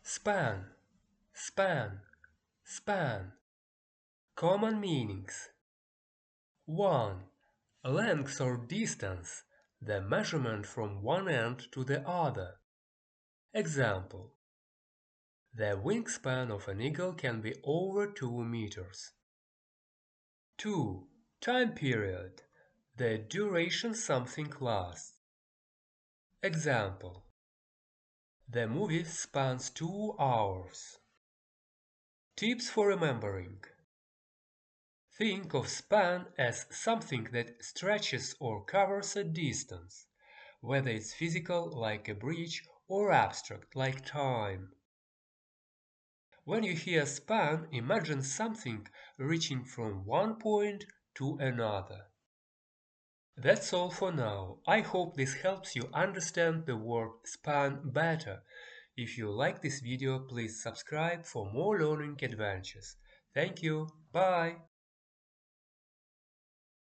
Span, span, span. Common meanings. 1. Length or distance, the measurement from one end to the other. Example. The wingspan of an eagle can be over 2 meters. 2. Time period, the duration something lasts. Example. The movie spans 2 hours. Tips for remembering. Think of span as something that stretches or covers a distance, whether it's physical like a bridge or abstract like time. When you hear span, imagine something reaching from one point to another. That's all for now. I hope this helps you understand the word span better. If you like this video, please subscribe for more learning adventures. Thank you. Bye.